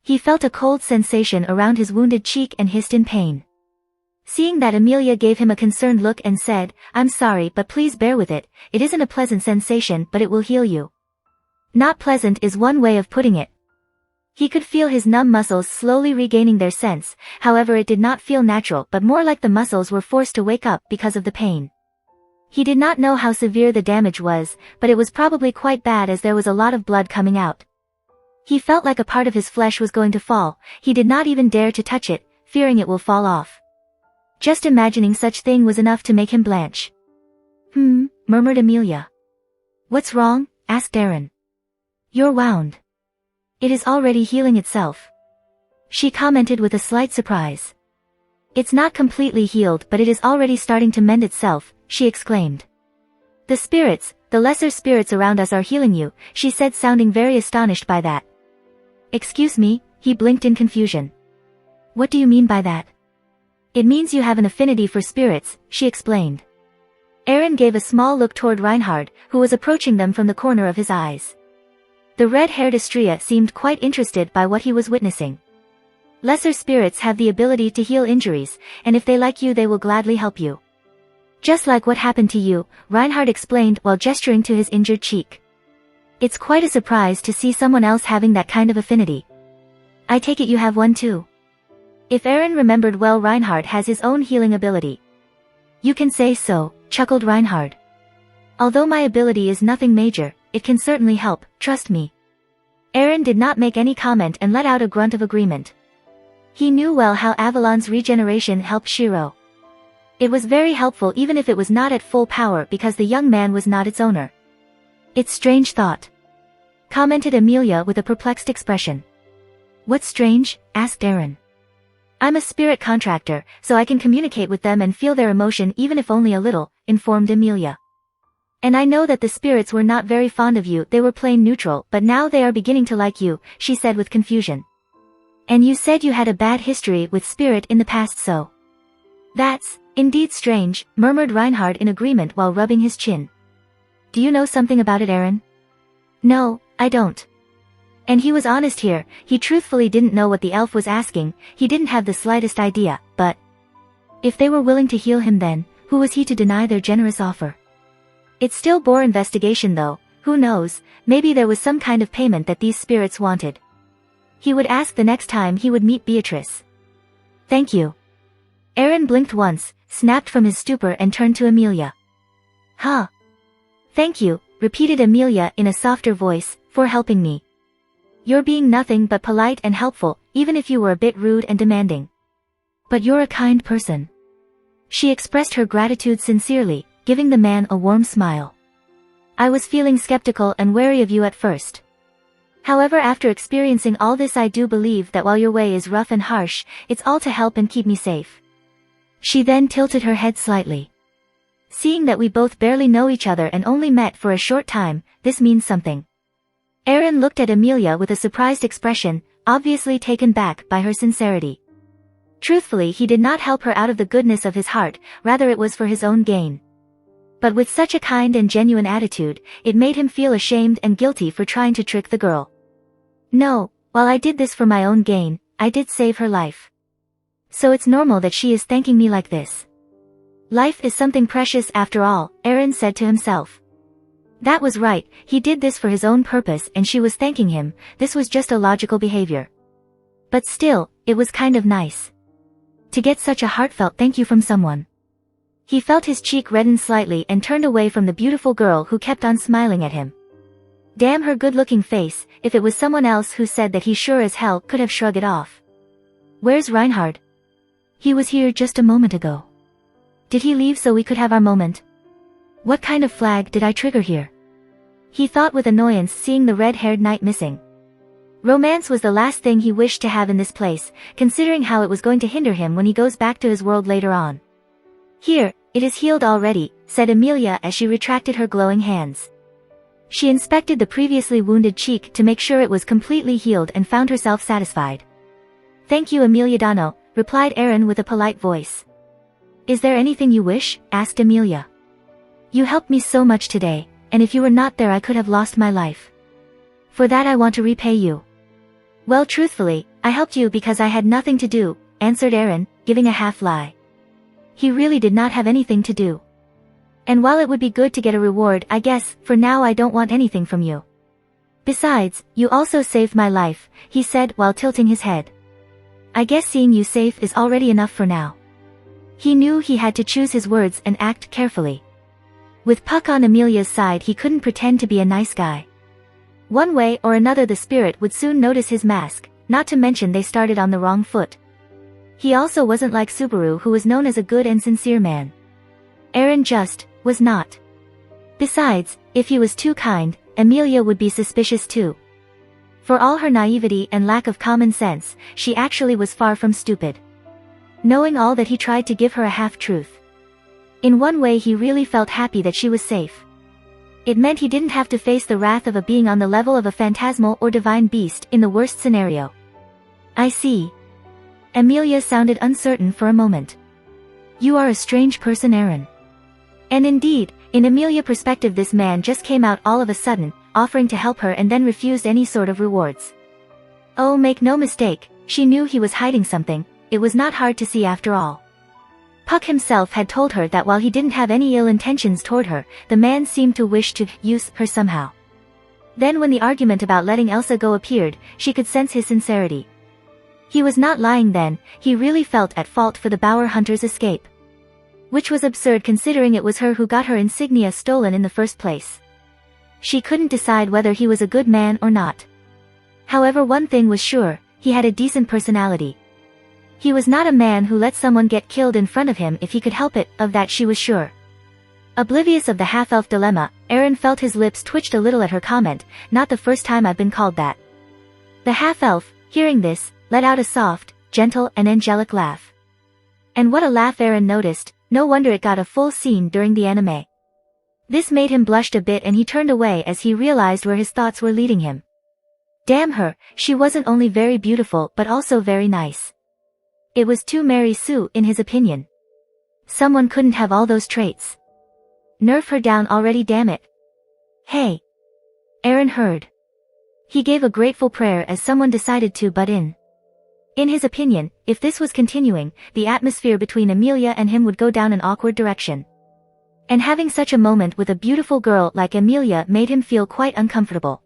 He felt a cold sensation around his wounded cheek and hissed in pain. Seeing that, Amelia gave him a concerned look and said, "I'm sorry, but please bear with it. It isn't a pleasant sensation, but it will heal you." Not pleasant is one way of putting it. He could feel his numb muscles slowly regaining their sense, however it did not feel natural but more like the muscles were forced to wake up because of the pain. He did not know how severe the damage was, but it was probably quite bad as there was a lot of blood coming out. He felt like a part of his flesh was going to fall. He did not even dare to touch it, fearing it will fall off. Just imagining such thing was enough to make him blanch. Murmured Amelia. "What's wrong?" asked Aaron. "You're wound. It is already healing itself," she commented with a slight surprise. "It's not completely healed, but it is already starting to mend itself," she exclaimed. "The spirits, the lesser spirits around us are healing you," she said, sounding very astonished by that. "Excuse me," he blinked in confusion. "What do you mean by that?" "It means you have an affinity for spirits," she explained. Aaron gave a small look toward Reinhard, who was approaching them from the corner of his eyes. The red-haired Astrea seemed quite interested by what he was witnessing. "Lesser spirits have the ability to heal injuries, and if they like you they will gladly help you. Just like what happened to you," Reinhard explained while gesturing to his injured cheek. "It's quite a surprise to see someone else having that kind of affinity. I take it you have one too?" If Aaron remembered well, Reinhard has his own healing ability. "You can say so," chuckled Reinhard. "Although my ability is nothing major, it can certainly help, trust me." Aaron did not make any comment and let out a grunt of agreement. He knew well how Avalon's regeneration helped Shiro. It was very helpful even if it was not at full power because the young man was not its owner. "It's strange thought," commented Amelia with a perplexed expression. "What's strange?" asked Aaron. "I'm a spirit contractor, so I can communicate with them and feel their emotion even if only a little," informed Amelia. "And I know that the spirits were not very fond of you, they were plain neutral, but now they are beginning to like you," she said with confusion. "And you said you had a bad history with spirit in the past, so." "That's indeed strange," murmured Reinhard in agreement while rubbing his chin. "Do you know something about it, Aaron?" "No, I don't." And he was honest here, he truthfully didn't know what the elf was asking, he didn't have the slightest idea, but if they were willing to heal him then, who was he to deny their generous offer? It still bore investigation though, who knows, maybe there was some kind of payment that these spirits wanted. He would ask the next time he would meet Beatrice. "Thank you." Aaron blinked once, snapped from his stupor and turned to Amelia. "Huh? Thank you," repeated Amelia in a softer voice, "for helping me. You're being nothing but polite and helpful, even if you were a bit rude and demanding. But you're a kind person." She expressed her gratitude sincerely, giving the man a warm smile. "I was feeling skeptical and wary of you at first. However, after experiencing all this, I do believe that while your way is rough and harsh, it's all to help and keep me safe." She then tilted her head slightly. "Seeing that we both barely know each other and only met for a short time, this means something." Aaron looked at Amelia with a surprised expression, obviously taken back by her sincerity. Truthfully, he did not help her out of the goodness of his heart, rather it was for his own gain. But with such a kind and genuine attitude, it made him feel ashamed and guilty for trying to trick the girl. "No, while I did this for my own gain, I did save her life. So it's normal that she is thanking me like this. Life is something precious after all," Aaron said to himself. That was right, he did this for his own purpose and she was thanking him, this was just a logical behavior. But still, it was kind of nice to get such a heartfelt thank you from someone. He felt his cheek redden slightly and turned away from the beautiful girl who kept on smiling at him. Damn her good-looking face, if it was someone else who said that, he sure as hell could have shrugged it off. "Where's Reinhard? He was here just a moment ago. Did he leave so we could have our moment? What kind of flag did I trigger here?" He thought with annoyance, seeing the red-haired knight missing. Romance was the last thing he wished to have in this place, considering how it was going to hinder him when he goes back to his world later on. "Here, it is healed already," said Amelia as she retracted her glowing hands. She inspected the previously wounded cheek to make sure it was completely healed and found herself satisfied. "Thank you, Amelia Dano," replied Aaron with a polite voice. "Is there anything you wish?" asked Amelia. "You helped me so much today, and if you were not there I could have lost my life. For that I want to repay you." Well, truthfully, I helped you because I had nothing to do, answered Aaron, giving a half lie. He really did not have anything to do. And while it would be good to get a reward, I guess, for now I don't want anything from you. Besides, you also saved my life, he said while tilting his head. I guess seeing you safe is already enough for now. He knew he had to choose his words and act carefully. With Puck on Amelia's side, he couldn't pretend to be a nice guy. One way or another the spirit would soon notice his mask, not to mention they started on the wrong foot. He also wasn't like Subaru, who was known as a good and sincere man. Aaron just was not. Besides, if he was too kind, Amelia would be suspicious too. For all her naivety and lack of common sense, she actually was far from stupid. Knowing all that, he tried to give her a half-truth. In one way he really felt happy that she was safe. It meant he didn't have to face the wrath of a being on the level of a phantasmal or divine beast in the worst scenario. I see. Amelia sounded uncertain for a moment. You are a strange person, Aaron. And indeed, in Amelia's perspective, this man just came out all of a sudden, offering to help her and then refused any sort of rewards. Oh, make no mistake, she knew he was hiding something. It was not hard to see after all. Puck himself had told her that while he didn't have any ill intentions toward her, the man seemed to wish to use her somehow. Then when the argument about letting Elsa go appeared, she could sense his sincerity. He was not lying then, he really felt at fault for the Bower Hunter's escape. Which was absurd considering it was her who got her insignia stolen in the first place. She couldn't decide whether he was a good man or not. However, one thing was sure, he had a decent personality. He was not a man who let someone get killed in front of him if he could help it, of that she was sure. Oblivious of the half-elf dilemma, Aaron felt his lips twitched a little at her comment, not the first time I've been called that. The half-elf, hearing this, let out a soft, gentle and angelic laugh. And what a laugh, Aaron noticed, no wonder it got a full scene during the anime. This made him blush a bit and he turned away as he realized where his thoughts were leading him. Damn her, she wasn't only very beautiful but also very nice. It was too Mary Sue in his opinion. Someone couldn't have all those traits. Nerf her down already, damn it. Hey. Aaron heard. He gave a grateful prayer as someone decided to butt in. In his opinion, if this was continuing, the atmosphere between Amelia and him would go down an awkward direction. And having such a moment with a beautiful girl like Amelia made him feel quite uncomfortable.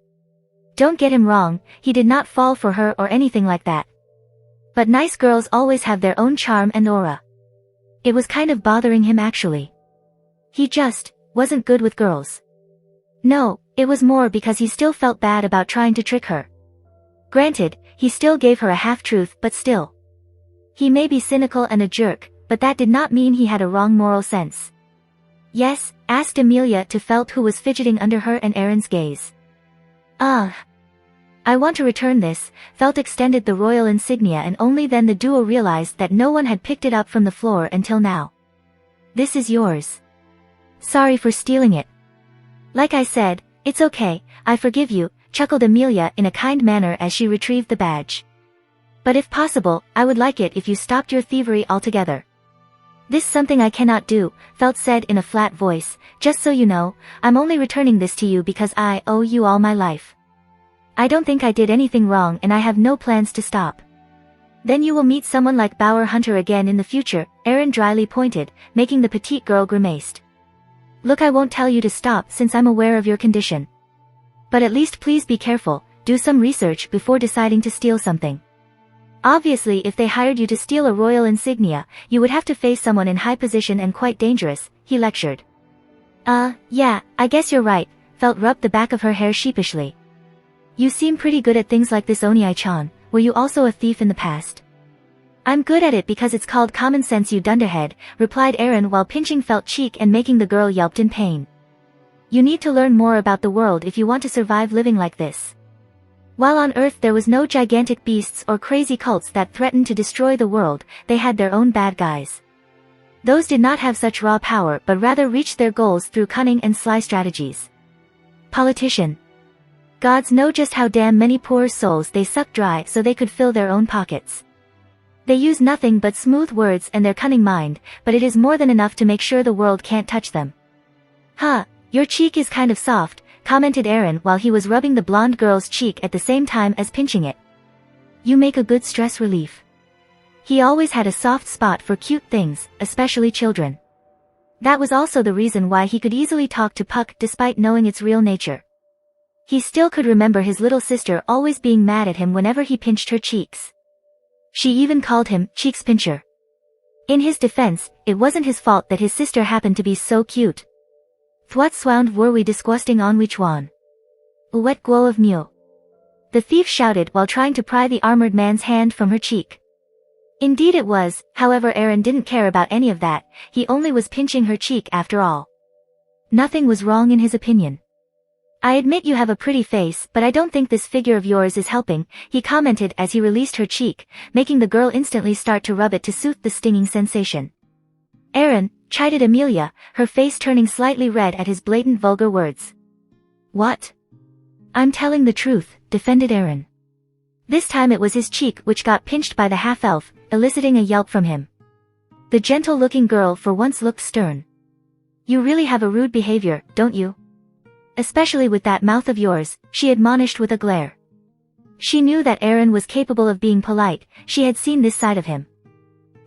Don't get him wrong, he did not fall for her or anything like that. But nice girls always have their own charm and aura. It was kind of bothering him actually. He just wasn't good with girls. No, it was more because he still felt bad about trying to trick her. Granted, he still gave her a half-truth, but still. He may be cynical and a jerk, but that did not mean he had a wrong moral sense. Yes, asked Amelia to Felt, who was fidgeting under her and Aaron's gaze. I want to return this. Felt extended the royal insignia and only then the duo realized that no one had picked it up from the floor until now. This is yours. Sorry for stealing it. Like I said, it's okay, I forgive you, chuckled Amelia in a kind manner as she retrieved the badge. But if possible, I would like it if you stopped your thievery altogether. This something I cannot do, Felt said in a flat voice, just so you know, I'm only returning this to you because I owe you all my life. I don't think I did anything wrong and I have no plans to stop. Then you will meet someone like Bower Hunter again in the future, Aaron dryly pointed, making the petite girl grimaced. Look, I won't tell you to stop since I'm aware of your condition. But at least please be careful, do some research before deciding to steal something. Obviously if they hired you to steal a royal insignia, you would have to face someone in high position and quite dangerous, he lectured. Yeah, I guess you're right, Felt rubbed the back of her hair sheepishly. You seem pretty good at things like this, Oniai-chan. Were you also a thief in the past? I'm good at it because it's called common sense, you dunderhead, replied Aaron while pinching Felt's cheek and making the girl yelped in pain. You need to learn more about the world if you want to survive living like this. While on Earth there was no gigantic beasts or crazy cults that threatened to destroy the world, they had their own bad guys. Those did not have such raw power but rather reached their goals through cunning and sly strategies. Politician. Gods know just how damn many poor souls they suck dry so they could fill their own pockets. They use nothing but smooth words and their cunning mind, but it is more than enough to make sure the world can't touch them. Huh, your cheek is kind of soft, commented Aaron while he was rubbing the blonde girl's cheek at the same time as pinching it. You make a good stress relief. He always had a soft spot for cute things, especially children. That was also the reason why he could easily talk to Puck despite knowing its real nature. He still could remember his little sister always being mad at him whenever he pinched her cheeks. She even called him Cheeks Pincher. In his defense, it wasn't his fault that his sister happened to be so cute. What sound were we disgusting on which one? Wet glow of mew. The thief shouted while trying to pry the armored man's hand from her cheek. Indeed it was, however Aaron didn't care about any of that, he only was pinching her cheek after all. Nothing was wrong in his opinion. I admit you have a pretty face, but I don't think this figure of yours is helping, he commented as he released her cheek, making the girl instantly start to rub it to soothe the stinging sensation. Aaron, chided Amelia, her face turning slightly red at his blatant vulgar words. What? I'm telling the truth, defended Aaron. This time it was his cheek which got pinched by the half-elf, eliciting a yelp from him. The gentle-looking girl for once looked stern. You really have a rude behavior, don't you? Especially with that mouth of yours, she admonished with a glare. She knew that Aaron was capable of being polite, she had seen this side of him.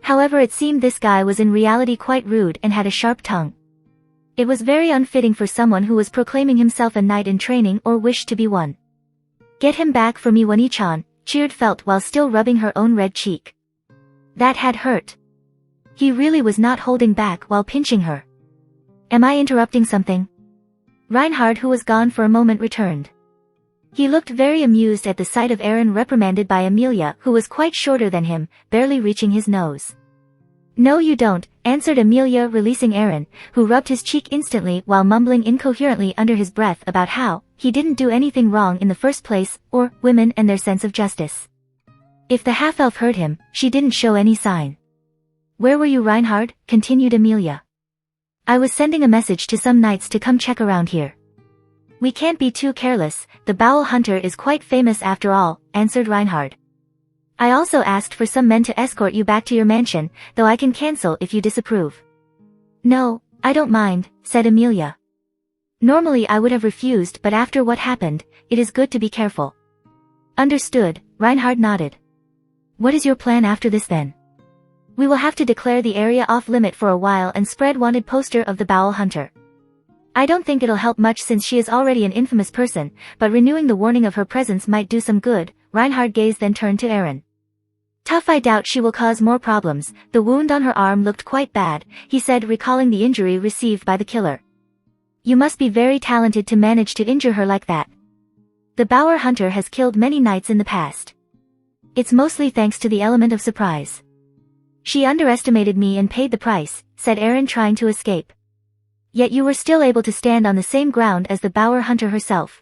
However, it seemed this guy was in reality quite rude and had a sharp tongue. It was very unfitting for someone who was proclaiming himself a knight in training or wished to be one. Get him back for me, Wani-chan, cheered Felt while still rubbing her own red cheek. That had hurt. He really was not holding back while pinching her. Am I interrupting something? Reinhard, who was gone for a moment, returned. He looked very amused at the sight of Aaron reprimanded by Amelia, who was quite shorter than him, barely reaching his nose. No you don't, answered Amelia, releasing Aaron, who rubbed his cheek instantly while mumbling incoherently under his breath about how he didn't do anything wrong in the first place, or women and their sense of justice. If the half-elf heard him, she didn't show any sign. Where were you, Reinhard? Continued Amelia. I was sending a message to some knights to come check around here. We can't be too careless, the Bowel Hunter is quite famous after all, answered Reinhard. I also asked for some men to escort you back to your mansion, though I can cancel if you disapprove. No, I don't mind, said Amelia. Normally I would have refused, but after what happened, it is good to be careful. Understood, Reinhard nodded. What is your plan after this then? We will have to declare the area off-limit for a while and spread wanted poster of the Bowel Hunter. I don't think it'll help much since she is already an infamous person, but renewing the warning of her presence might do some good, Reinhard gazed then turned to Aaron. Tough, I doubt she will cause more problems, the wound on her arm looked quite bad, he said, recalling the injury received by the killer. You must be very talented to manage to injure her like that. The Bowel Hunter has killed many knights in the past. It's mostly thanks to the element of surprise. She underestimated me and paid the price, said Aaron, trying to escape. Yet you were still able to stand on the same ground as the Bowel Hunter herself.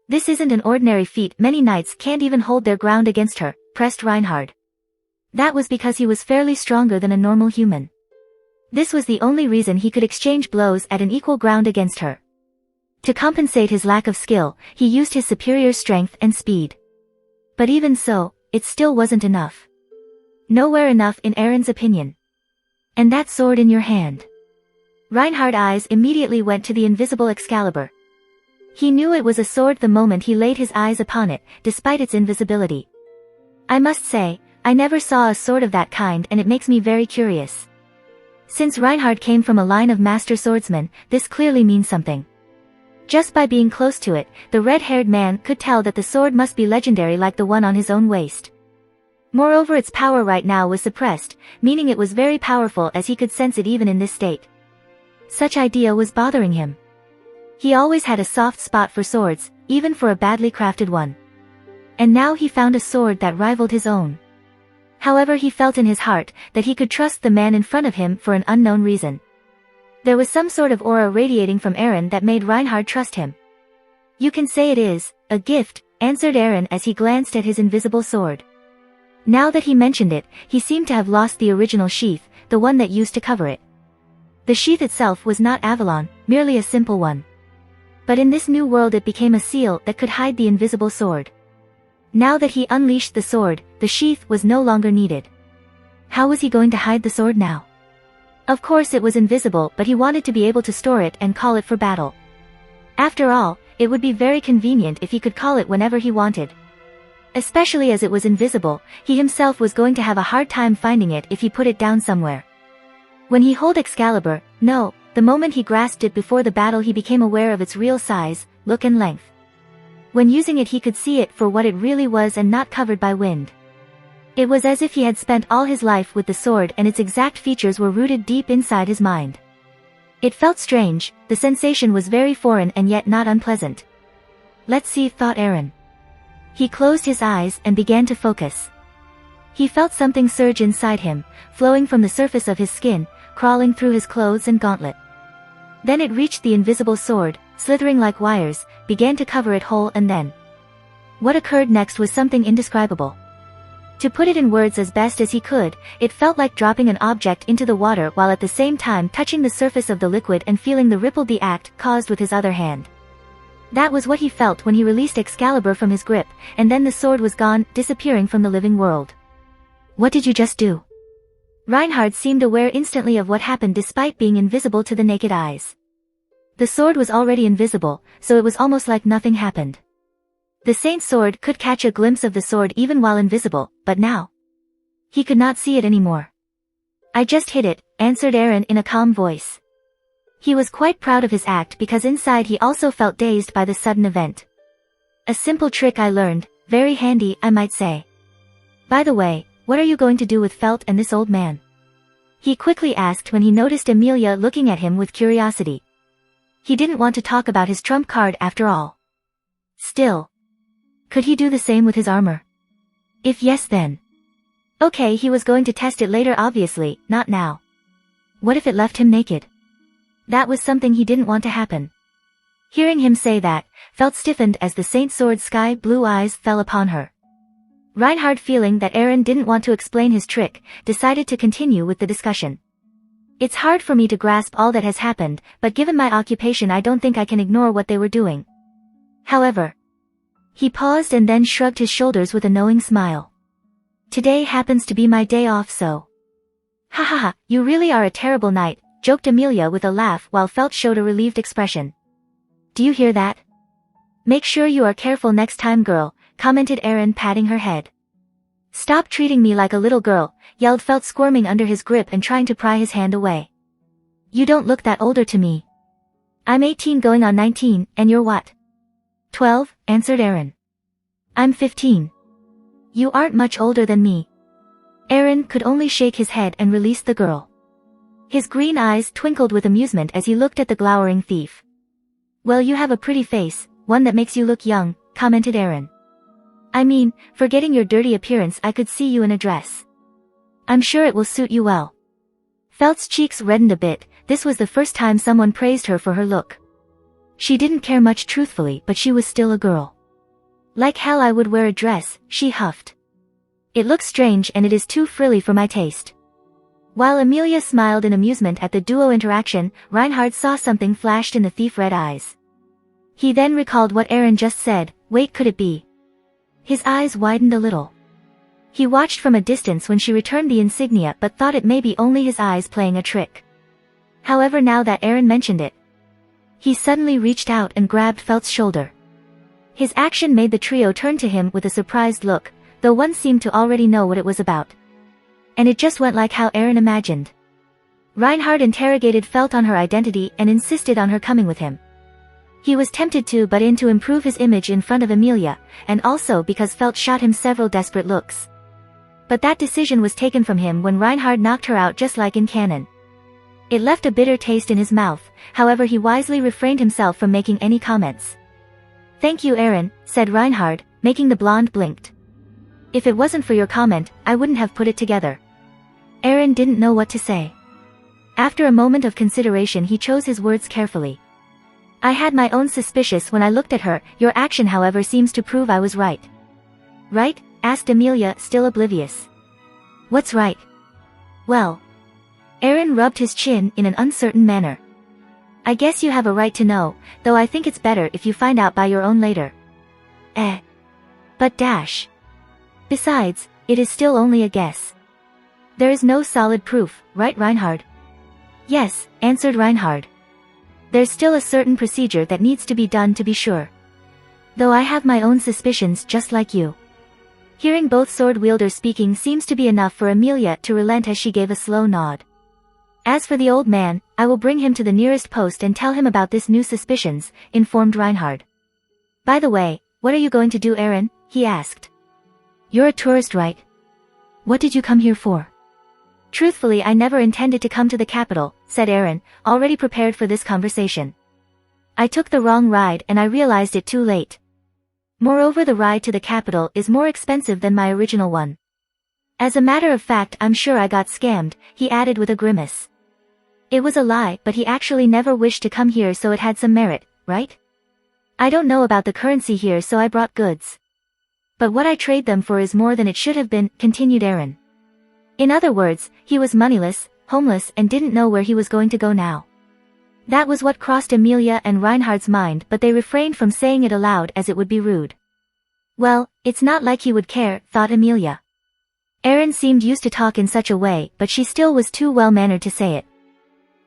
This isn't an ordinary feat, many knights can't even hold their ground against her, pressed Reinhard. That was because he was fairly stronger than a normal human. This was the only reason he could exchange blows at an equal ground against her. To compensate his lack of skill, he used his superior strength and speed. But even so, it still wasn't enough. Nowhere enough in Aaron's opinion. And that sword in your hand. Reinhard's eyes immediately went to the invisible Excalibur. He knew it was a sword the moment he laid his eyes upon it, despite its invisibility. I must say, I never saw a sword of that kind, and it makes me very curious. Since Reinhard came from a line of master swordsmen, this clearly means something. Just by being close to it, the red-haired man could tell that the sword must be legendary like the one on his own waist. Moreover, its power right now was suppressed, meaning it was very powerful as he could sense it even in this state. Such idea was bothering him. He always had a soft spot for swords, even for a badly crafted one. And now he found a sword that rivaled his own. However, he felt in his heart that he could trust the man in front of him for an unknown reason. There was some sort of aura radiating from Aaron that made Reinhard trust him. You can say it is a gift, answered Aaron as he glanced at his invisible sword. Now that he mentioned it, he seemed to have lost the original sheath, the one that used to cover it. The sheath itself was not Avalon, merely a simple one. But in this new world it became a seal that could hide the invisible sword. Now that he unleashed the sword, the sheath was no longer needed. How was he going to hide the sword now? Of course it was invisible, but he wanted to be able to store it and call it for battle. After all, it would be very convenient if he could call it whenever he wanted. Especially as it was invisible, he himself was going to have a hard time finding it if he put it down somewhere. When he held Excalibur, no, the moment he grasped it before the battle he became aware of its real size, look and length. When using it he could see it for what it really was and not covered by wind. It was as if he had spent all his life with the sword and its exact features were rooted deep inside his mind. It felt strange, the sensation was very foreign and yet not unpleasant. Let's see, thought Aaron. He closed his eyes and began to focus. He felt something surge inside him, flowing from the surface of his skin, crawling through his clothes and gauntlet. Then it reached the invisible sword, slithering like wires, began to cover it whole and then. What occurred next was something indescribable. To put it in words as best as he could, it felt like dropping an object into the water while at the same time touching the surface of the liquid and feeling the ripple the act caused with his other hand. That was what he felt when he released Excalibur from his grip, and then the sword was gone, disappearing from the living world. What did you just do? Reinhard seemed aware instantly of what happened despite being invisible to the naked eyes. The sword was already invisible, so it was almost like nothing happened. The saint's sword could catch a glimpse of the sword even while invisible, but now he could not see it anymore. I just hit it, answered Aaron in a calm voice. He was quite proud of his act because inside he also felt dazed by the sudden event. A simple trick I learned, very handy I might say. By the way, what are you going to do with Felt and this old man? He quickly asked when he noticed Emilia looking at him with curiosity. He didn't want to talk about his trump card after all. Still, could he do the same with his armor? If yes then. Okay, he was going to test it later obviously, not now. What if it left him naked? That was something he didn't want to happen. Hearing him say that, Felt stiffened as the saint's sword's sky blue eyes fell upon her. Reinhard, feeling that Aaron didn't want to explain his trick, decided to continue with the discussion. It's hard for me to grasp all that has happened, but given my occupation I don't think I can ignore what they were doing. However, he paused and then shrugged his shoulders with a knowing smile. Today happens to be my day off so. Ha ha ha, you really are a terrible knight, joked Emilia with a laugh while Felt showed a relieved expression. Do you hear that? Make sure you are careful next time girl, commented Aaron patting her head. Stop treating me like a little girl, yelled Felt squirming under his grip and trying to pry his hand away. You don't look that older to me. I'm 18 going on 19, and you're what? 12, answered Aaron. I'm 15. You aren't much older than me. Aaron could only shake his head and release the girl. His green eyes twinkled with amusement as he looked at the glowering thief. Well, you have a pretty face, one that makes you look young, commented Aaron. I mean, forgetting your dirty appearance I could see you in a dress. I'm sure it will suit you well. Felt's cheeks reddened a bit, this was the first time someone praised her for her look. She didn't care much truthfully but she was still a girl. Like hell I would wear a dress, she huffed. It looks strange and it is too frilly for my taste. While Emilia smiled in amusement at the duo interaction, Reinhard saw something flashed in the thief's red eyes. He then recalled what Aaron just said, wait, could it be? His eyes widened a little. He watched from a distance when she returned the insignia but thought it may be only his eyes playing a trick. However, now that Aaron mentioned it, he suddenly reached out and grabbed Felt's shoulder. His action made the trio turn to him with a surprised look, though one seemed to already know what it was about. And it just went like how Aaron imagined. Reinhard interrogated Felt on her identity and insisted on her coming with him. He was tempted to but in to improve his image in front of Emilia, and also because Felt shot him several desperate looks. But that decision was taken from him when Reinhard knocked her out just like in canon. It left a bitter taste in his mouth, however he wisely refrained himself from making any comments. Thank you Aaron, said Reinhard, making the blonde blinked. If it wasn't for your comment, I wouldn't have put it together. Aaron didn't know what to say. After a moment of consideration he chose his words carefully. I had my own suspicions when I looked at her, your action however seems to prove I was right. Right? Asked Emilia, still oblivious. What's right? Well. Aaron rubbed his chin in an uncertain manner. I guess you have a right to know, though I think it's better if you find out by your own later. But dash. Besides, it is still only a guess. There is no solid proof, right Reinhard? Yes, answered Reinhard. There's still a certain procedure that needs to be done to be sure. Though I have my own suspicions just like you. Hearing both sword-wielders speaking seems to be enough for Amelia to relent as she gave a slow nod. As for the old man, I will bring him to the nearest post and tell him about this new suspicions, informed Reinhard. By the way, what are you going to do, Aaron? He asked. You're a tourist, right? What did you come here for? Truthfully, I never intended to come to the capital, said Aaron, already prepared for this conversation. I took the wrong ride and I realized it too late. Moreover, the ride to the capital is more expensive than my original one. As a matter of fact, I'm sure I got scammed, he added with a grimace. It was a lie, but he actually never wished to come here, so it had some merit, right? I don't know about the currency here, so I brought goods. But what I trade them for is more than it should have been, continued Aaron. In other words, he was moneyless, homeless, and didn't know where he was going to go now. That was what crossed Amelia and Reinhard's mind, but they refrained from saying it aloud as it would be rude. Well, it's not like he would care, thought Amelia. Aaron seemed used to talk in such a way, but she still was too well-mannered to say it.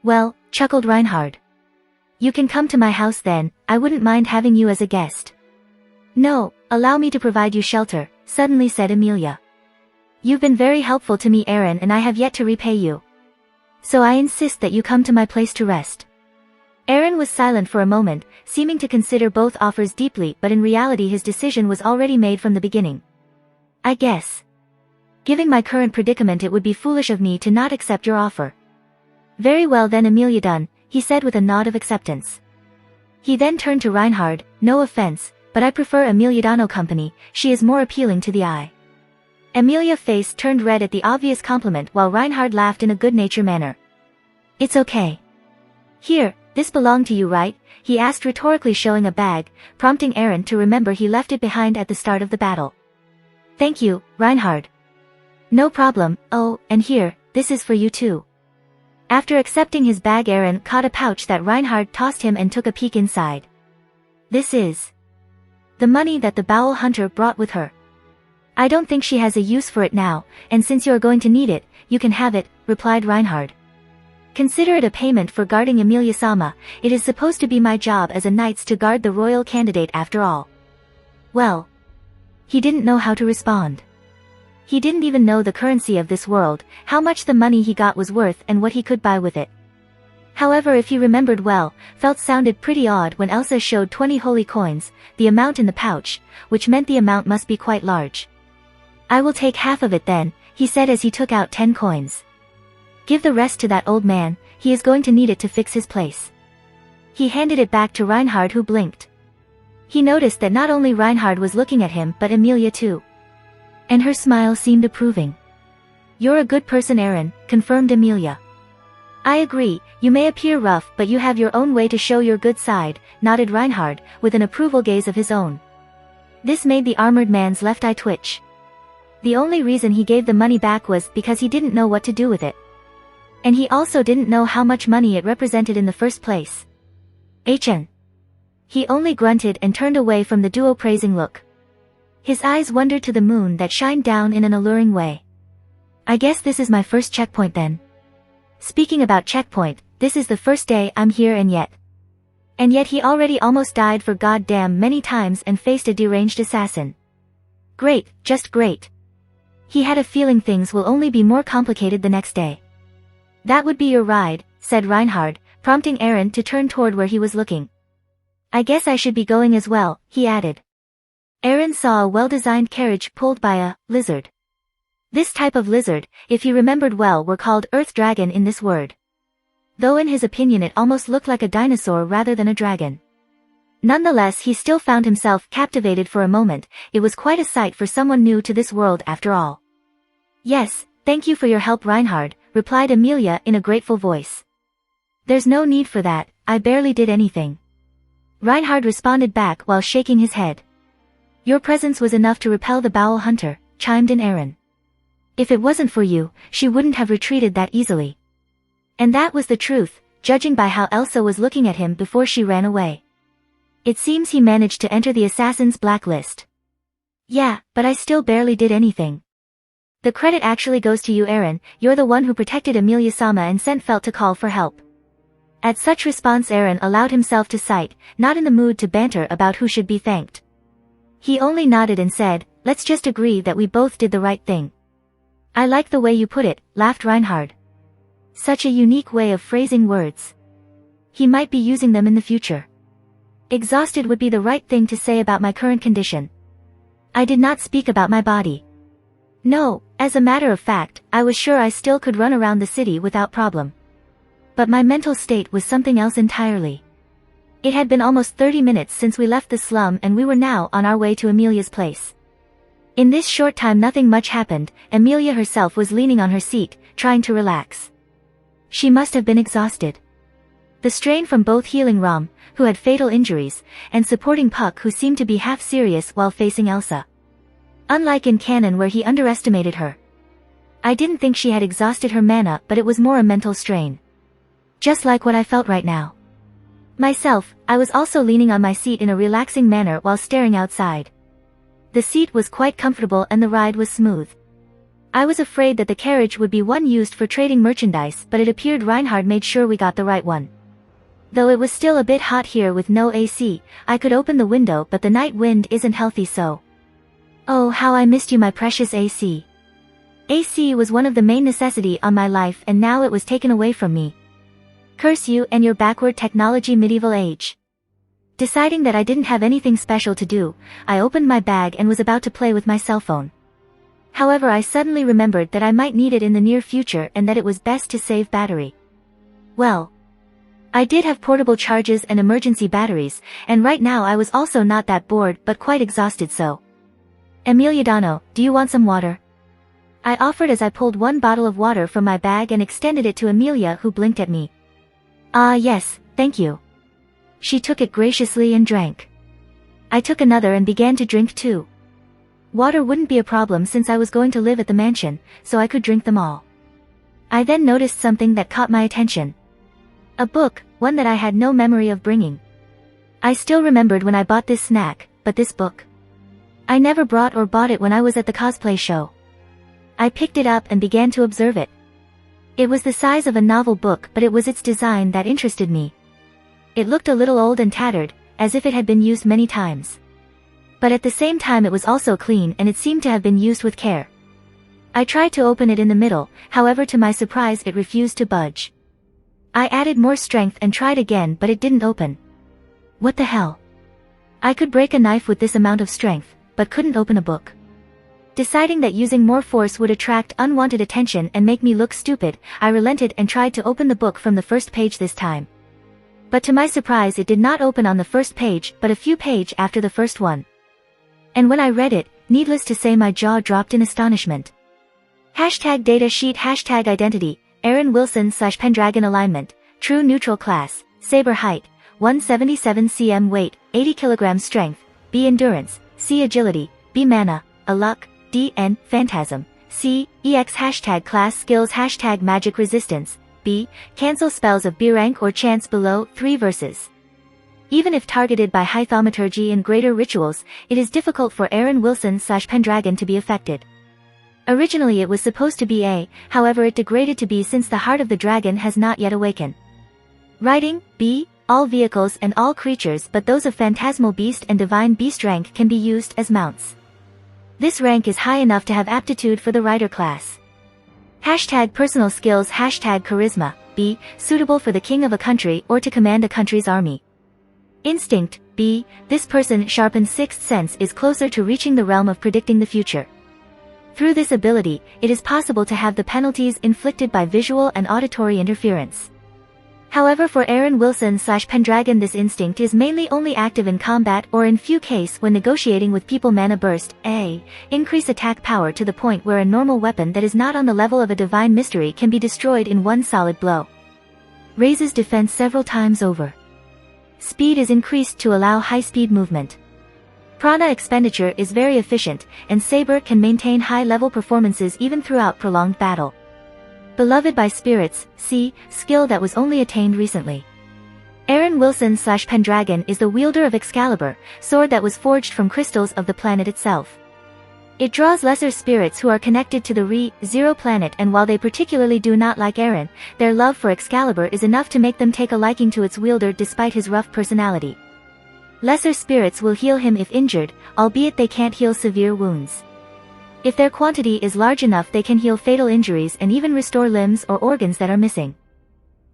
Well, chuckled Reinhard. You can come to my house then, I wouldn't mind having you as a guest. No, allow me to provide you shelter, suddenly said Amelia. You've been very helpful to me, Aaron, and I have yet to repay you. So I insist that you come to my place to rest. Aaron was silent for a moment, seeming to consider both offers deeply, but in reality his decision was already made from the beginning. I guess. Given my current predicament, it would be foolish of me to not accept your offer. Very well then, Amelia, done, he said with a nod of acceptance. He then turned to Reinhard. No offense, but I prefer Emiliadano company, she is more appealing to the eye. Amelia's face turned red at the obvious compliment while Reinhard laughed in a good-natured manner. It's okay. Here, this belonged to you, right? He asked rhetorically, showing a bag, prompting Aaron to remember he left it behind at the start of the battle. Thank you, Reinhard. No problem. Oh, and here, this is for you too. After accepting his bag, Aaron caught a pouch that Reinhard tossed him and took a peek inside. This is the money that the Bowel Hunter brought with her. I don't think she has a use for it now, and since you are going to need it, you can have it, replied Reinhard. Consider it a payment for guarding Amelia-sama. It is supposed to be my job as a knight's to guard the royal candidate after all. Well. He didn't know how to respond. He didn't even know the currency of this world, how much the money he got was worth and what he could buy with it. However, if he remembered well, felt sounded pretty odd when Elsa showed 20 holy coins, the amount in the pouch, which meant the amount must be quite large. I will take half of it then, he said as he took out 10 coins. Give the rest to that old man, he is going to need it to fix his place. He handed it back to Reinhard, who blinked. He noticed that not only Reinhard was looking at him but Amelia too. And her smile seemed approving. You're a good person, Aaron, confirmed Amelia. I agree, you may appear rough but you have your own way to show your good side, nodded Reinhard, with an approval gaze of his own. This made the armored man's left eye twitch. The only reason he gave the money back was because he didn't know what to do with it. And he also didn't know how much money it represented in the first place. HN. He only grunted and turned away from the duo praising look. His eyes wandered to the moon that shined down in an alluring way. I guess this is my first checkpoint then. Speaking about checkpoint, this is the first day I'm here and yet he already almost died for goddamn many times and faced a deranged assassin. Great, just great. He had a feeling things will only be more complicated the next day. That would be your ride, said Reinhard, prompting Aaron to turn toward where he was looking. I guess I should be going as well, he added. Aaron saw a well-designed carriage pulled by a lizard. This type of lizard, if he remembered well, were called earth dragon in this word. Though in his opinion it almost looked like a dinosaur rather than a dragon. Nonetheless, he still found himself captivated for a moment. It was quite a sight for someone new to this world after all. Yes, thank you for your help, Reinhard, replied Amelia in a grateful voice. There's no need for that, I barely did anything. Reinhard responded back while shaking his head. Your presence was enough to repel the Bowel Hunter, chimed in Aaron. If it wasn't for you, she wouldn't have retreated that easily. And that was the truth, judging by how Elsa was looking at him before she ran away. It seems he managed to enter the assassin's blacklist. Yeah, but I still barely did anything. The credit actually goes to you, Aaron. You're the one who protected Amelia-sama and sent Felt to call for help. At such response, Aaron allowed himself to sigh, not in the mood to banter about who should be thanked. He only nodded and said, let's just agree that we both did the right thing. I like the way you put it, laughed Reinhard. Such a unique way of phrasing words. He might be using them in the future. Exhausted would be the right thing to say about my current condition. I did not speak about my body. No, as a matter of fact, I was sure I still could run around the city without problem. But my mental state was something else entirely. It had been almost 30 minutes since we left the slum and we were now on our way to Amelia's place. In this short time nothing much happened. Amelia herself was leaning on her seat, trying to relax. She must have been exhausted. The strain from both healing Rom, who had fatal injuries, and supporting Puck who seemed to be half serious while facing Elsa. Unlike in canon where he underestimated her. I didn't think she had exhausted her mana, but it was more a mental strain. Just like what I felt right now. Myself, I was also leaning on my seat in a relaxing manner while staring outside. The seat was quite comfortable and the ride was smooth. I was afraid that the carriage would be one used for trading merchandise, but it appeared Reinhard made sure we got the right one. Though it was still a bit hot here with no AC, I could open the window but the night wind isn't healthy so. Oh how I missed you my precious AC. AC was one of the main necessity on my life and now it was taken away from me. Curse you and your backward technology medieval age. Deciding that I didn't have anything special to do, I opened my bag and was about to play with my cell phone. However I suddenly remembered that I might need it in the near future and that it was best to save battery. Well, I did have portable charges and emergency batteries, and right now I was also not that bored but quite exhausted so. Amelia Dano, do you want some water? I offered as I pulled one bottle of water from my bag and extended it to Amelia who blinked at me. Ah yes, thank you. She took it graciously and drank. I took another and began to drink too. Water wouldn't be a problem since I was going to live at the mansion, so I could drink them all. I then noticed something that caught my attention. A book, one that I had no memory of bringing. I still remembered when I bought this snack, but this book? I never brought or bought it when I was at the cosplay show. I picked it up and began to observe it. It was the size of a novel book but it was its design that interested me. It looked a little old and tattered, as if it had been used many times. But at the same time it was also clean and it seemed to have been used with care. I tried to open it in the middle, however to my surprise it refused to budge. I added more strength and tried again but it didn't open. What the hell? I could break a knife with this amount of strength, but couldn't open a book. Deciding that using more force would attract unwanted attention and make me look stupid, I relented and tried to open the book from the first page this time. But to my surprise it did not open on the first page but a few pages after the first one. And when I read it, needless to say my jaw dropped in astonishment. Hashtag data sheet hashtag identity, Aaron Wilson / Pendragon alignment, true neutral class, saber height, 177 cm weight, 80 kg strength, B endurance, C agility, B mana, A luck, D N phantasm, C EX hashtag class skills hashtag magic resistance, B cancel spells of B rank or chance below 3 verses. Even if targeted by high thaumaturgy and greater rituals, it is difficult for Aaron Wilson / Pendragon to be affected. Originally it was supposed to be A, however it degraded to B since the heart of the dragon has not yet awakened. Writing, B, all vehicles and all creatures but those of phantasmal beast and divine beast rank can be used as mounts. This rank is high enough to have aptitude for the rider class. Hashtag personal skills hashtag charisma, B, suitable for the king of a country or to command a country's army. Instinct, B, this person sharpened sixth sense is closer to reaching the realm of predicting the future. Through this ability, it is possible to have the penalties inflicted by visual and auditory interference. However for Aaron Wilson / Pendragon this instinct is mainly only active in combat or in few cases when negotiating with people. Mana burst, A, increase attack power to the point where a normal weapon that is not on the level of a divine mystery can be destroyed in one solid blow. Raises defense several times over. Speed is increased to allow high-speed movement. Prana expenditure is very efficient, and Saber can maintain high-level performances even throughout prolonged battle. Beloved by spirits, C, skill that was only attained recently. Aaron Wilson / Pendragon is the wielder of Excalibur, sword that was forged from crystals of the planet itself. It draws lesser spirits who are connected to the Re-Zero planet, and while they particularly do not like Aaron, their love for Excalibur is enough to make them take a liking to its wielder despite his rough personality. Lesser spirits will heal him if injured, albeit they can't heal severe wounds. If their quantity is large enough they can heal fatal injuries and even restore limbs or organs that are missing.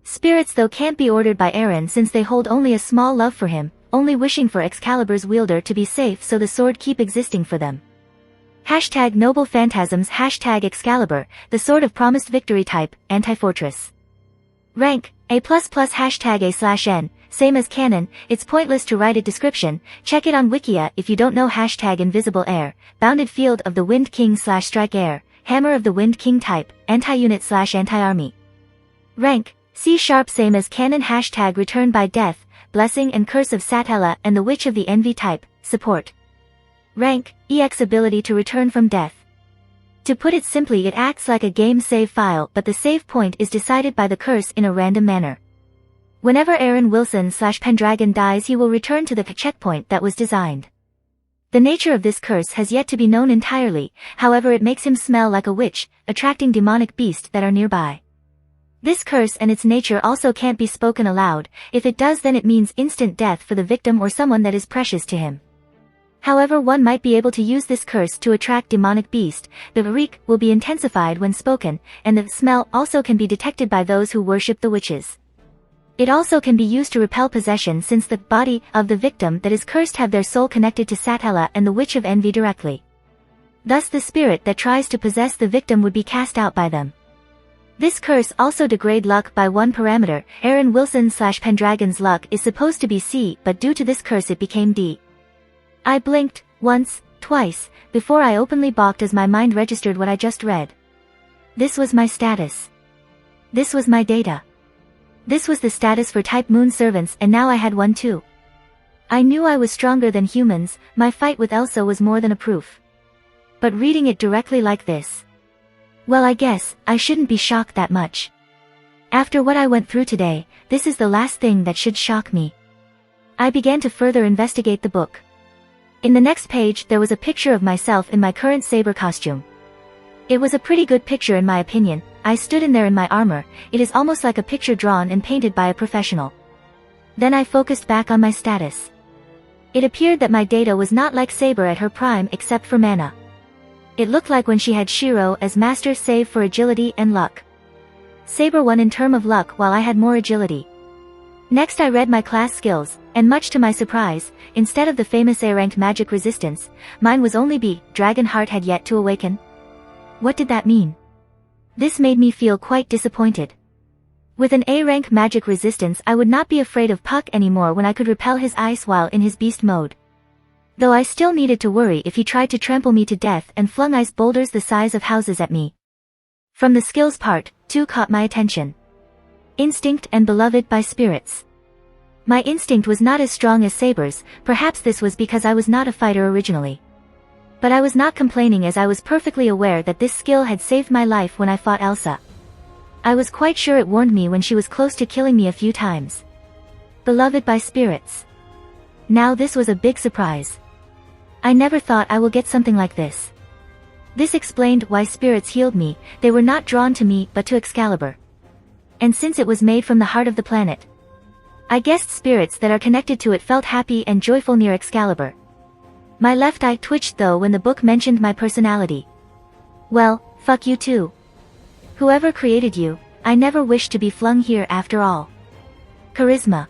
Spirits though can't be ordered by Eren since they hold only a small love for him, only wishing for Excalibur's wielder to be safe so the sword keep existing for them. Hashtag Noble Phantasms Hashtag Excalibur, the sword of promised victory type, anti-fortress. Rank, A++ Hashtag A/N, same as canon, it's pointless to write a description, check it on Wikia if you don't know Hashtag Invisible Air, Bounded Field of the Wind King / Strike Air, Hammer of the Wind King type, anti-unit / anti-army. Rank, C# same as canon Hashtag Return by Death, Blessing and Curse of Satella and the Witch of the Envy type, support. Rank, EX ability to return from death. To put it simply, it acts like a game save file but the save point is decided by the curse in a random manner. Whenever Eren Wilson / Pendragon dies he will return to the checkpoint that was designed. The nature of this curse has yet to be known entirely, however it makes him smell like a witch, attracting demonic beasts that are nearby. This curse and its nature also can't be spoken aloud, if it does then it means instant death for the victim or someone that is precious to him. However one might be able to use this curse to attract demonic beast, the reek will be intensified when spoken, and the smell also can be detected by those who worship the witches. It also can be used to repel possession since the body of the victim that is cursed have their soul connected to Satella and the Witch of Envy directly. Thus the spirit that tries to possess the victim would be cast out by them. This curse also degrade luck by one parameter. Eren Wilson / Pendragon's luck is supposed to be C but due to this curse it became D. I blinked, once, twice, before I openly balked as my mind registered what I just read. This was my status. This was my data. This was the status for type moon servants and now I had one too. I knew I was stronger than humans, my fight with Elsa was more than a proof. But reading it directly like this. Well I guess, I shouldn't be shocked that much. After what I went through today, this is the last thing that should shock me. I began to further investigate the book. In the next page there was a picture of myself in my current saber costume. It was a pretty good picture in my opinion. I stood in there in my armor, it is almost like a picture drawn and painted by a professional. Then I focused back on my status. It appeared that my data was not like Saber at her prime except for mana. It looked like when she had Shiro as master save for agility and luck. Saber won in term of luck while I had more agility. Next I read my class skills, and much to my surprise, instead of the famous A-ranked magic resistance, mine was only B. Dragon Heart had yet to awaken. What did that mean? This made me feel quite disappointed. With an A-rank magic resistance I would not be afraid of Puck anymore when I could repel his ice while in his beast mode. Though I still needed to worry if he tried to trample me to death and flung ice boulders the size of houses at me. From the skills part, two caught my attention. Instinct and beloved by spirits. My instinct was not as strong as Saber's, perhaps this was because I was not a fighter originally. But I was not complaining as I was perfectly aware that this skill had saved my life when I fought Elsa. I was quite sure it warned me when she was close to killing me a few times. Beloved by spirits. Now this was a big surprise. I never thought I will get something like this. This explained why spirits healed me, they were not drawn to me but to Excalibur. And since it was made from the heart of the planet, I guessed spirits that are connected to it felt happy and joyful near Excalibur. My left eye twitched though when the book mentioned my personality. Well, fuck you too. Whoever created you, I never wished to be flung here after all. Charisma.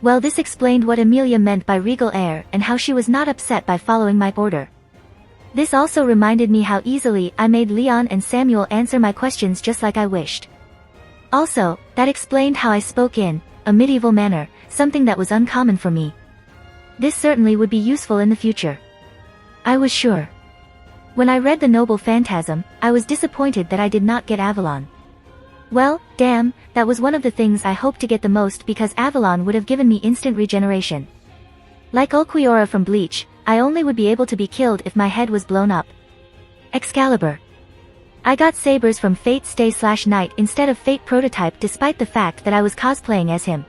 Well, this explained what Emilia meant by regal air and how she was not upset by following my order. This also reminded me how easily I made Leon and Samuel answer my questions just like I wished. Also, that explained how I spoke in a medieval manner, something that was uncommon for me. This certainly would be useful in the future. I was sure. When I read the Noble Phantasm, I was disappointed that I did not get Avalon. Well, damn, that was one of the things I hoped to get the most because Avalon would have given me instant regeneration. Like Ulquiorra from Bleach, I only would be able to be killed if my head was blown up. Excalibur. I got sabers from Fate Stay/Night instead of Fate Prototype despite the fact that I was cosplaying as him.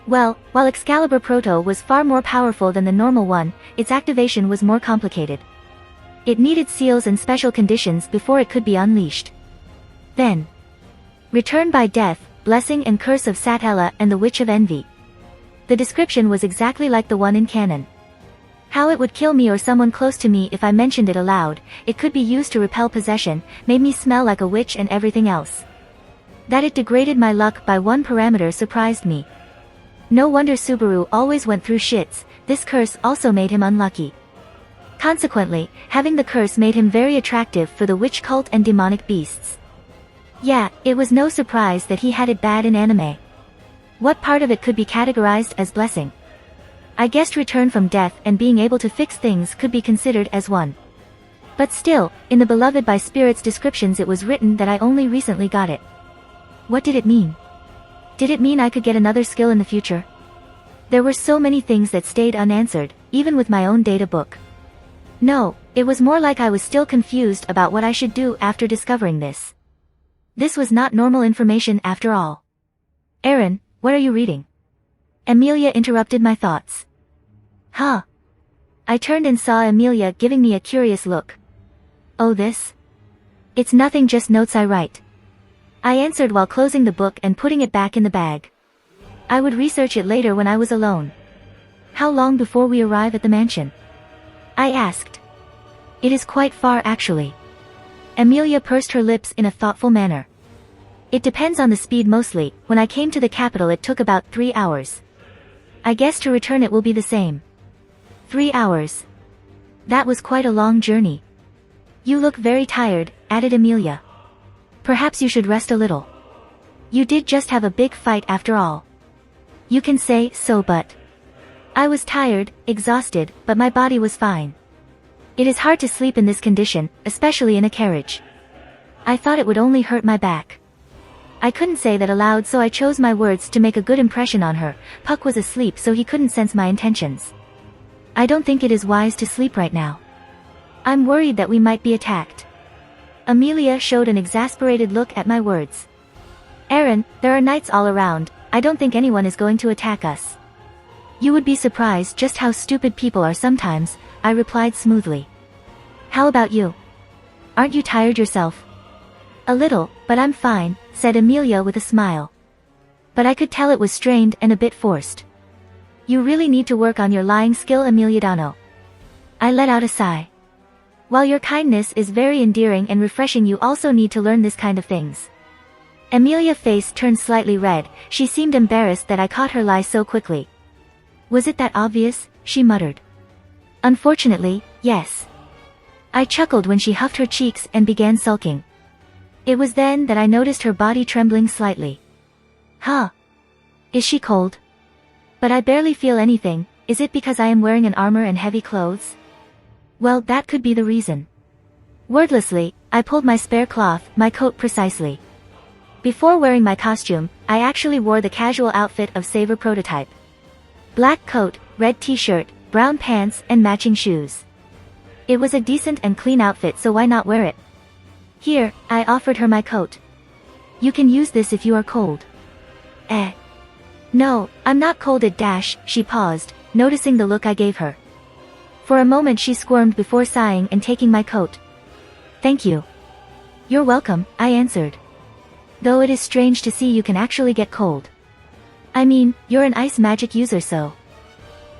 Well, while Excalibur Proto was far more powerful than the normal one, its activation was more complicated. It needed seals and special conditions before it could be unleashed. Then, Return by Death, Blessing and Curse of Satella and the Witch of Envy. The description was exactly like the one in canon. How it would kill me or someone close to me if I mentioned it aloud, it could be used to repel possession, made me smell like a witch and everything else. That it degraded my luck by one parameter surprised me. No wonder Subaru always went through shits, this curse also made him unlucky. Consequently, having the curse made him very attractive for the witch cult and demonic beasts. Yeah, it was no surprise that he had it bad in anime. What part of it could be categorized as blessing? I guessed return from death and being able to fix things could be considered as one. But still, in the Beloved by Spirits descriptions it was written that I only recently got it. What did it mean? Did it mean I could get another skill in the future? There were so many things that stayed unanswered, even with my own data book. No, it was more like I was still confused about what I should do after discovering this. This was not normal information after all. Aaron, what are you reading? Amelia interrupted my thoughts. Huh? I turned and saw Amelia giving me a curious look. Oh, this? It's nothing, just notes I write. I answered while closing the book and putting it back in the bag. I would research it later when I was alone. How long before we arrive at the mansion? I asked. It is quite far actually. Amelia pursed her lips in a thoughtful manner. It depends on the speed mostly. When I came to the capital it took about 3 hours. I guess to return it will be the same. 3 hours. That was quite a long journey. You look very tired, added Amelia. Perhaps you should rest a little. You did just have a big fight after all. You can say so, but... I was tired, exhausted, but my body was fine. It is hard to sleep in this condition, especially in a carriage. I thought it would only hurt my back. I couldn't say that aloud, so I chose my words to make a good impression on her. Puck was asleep, so he couldn't sense my intentions. I don't think it is wise to sleep right now. I'm worried that we might be attacked. Amelia showed an exasperated look at my words. Aaron, there are knights all around. I don't think anyone is going to attack us. You would be surprised just how stupid people are sometimes, I replied smoothly. How about you? Aren't you tired yourself? A little, but I'm fine, said Amelia with a smile. But I could tell it was strained and a bit forced. You really need to work on your lying skill, Emiliano. I let out a sigh. While your kindness is very endearing and refreshing, you also need to learn this kind of things. Amelia's face turned slightly red. She seemed embarrassed that I caught her lie so quickly. Was it that obvious? She muttered. Unfortunately, yes. I chuckled when she huffed her cheeks and began sulking. It was then that I noticed her body trembling slightly. Huh? Is she cold? But I barely feel anything. Is it because I am wearing an armor and heavy clothes? Well, that could be the reason. Wordlessly, I pulled my spare cloth, my coat precisely. Before wearing my costume, I actually wore the casual outfit of Saver prototype. Black coat, red t-shirt, brown pants, and matching shoes. It was a decent and clean outfit, so why not wear it? Here, I offered her my coat. You can use this if you are cold. No, I'm not cold at dash, she paused, noticing the look I gave her. For a moment she squirmed before sighing and taking my coat. Thank you. You're welcome, I answered. Though it is strange to see you can actually get cold. I mean, you're an ice magic user, so...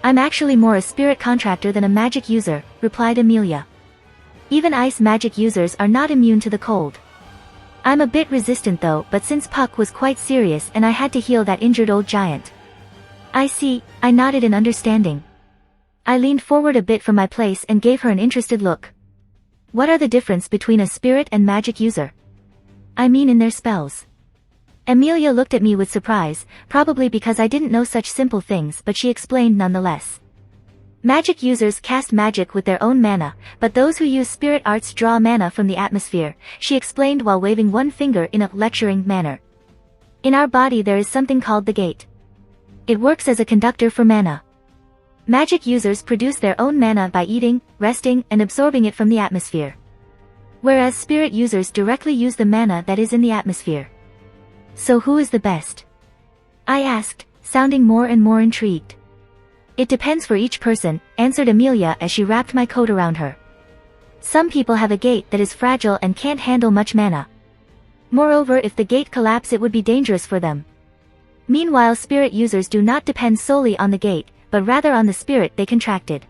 I'm actually more a spirit contractor than a magic user, replied Amelia. Even ice magic users are not immune to the cold. I'm a bit resistant though, but since Puck was quite serious and I had to heal that injured old giant. I see, I nodded in understanding. I leaned forward a bit from my place and gave her an interested look. What are the difference between a spirit and magic user? I mean in their spells. Amelia looked at me with surprise, probably because I didn't know such simple things, but she explained nonetheless. Magic users cast magic with their own mana, but those who use spirit arts draw mana from the atmosphere, she explained while waving one finger in a lecturing manner. In our body there is something called the gate. It works as a conductor for mana. Magic users produce their own mana by eating, resting, and absorbing it from the atmosphere. Whereas spirit users directly use the mana that is in the atmosphere. So who is the best? I asked, sounding more and more intrigued. It depends for each person, answered Amelia as she wrapped my coat around her. Some people have a gate that is fragile and can't handle much mana. Moreover, if the gate collapses it would be dangerous for them. Meanwhile, spirit users do not depend solely on the gate, but rather on the spirit they contracted.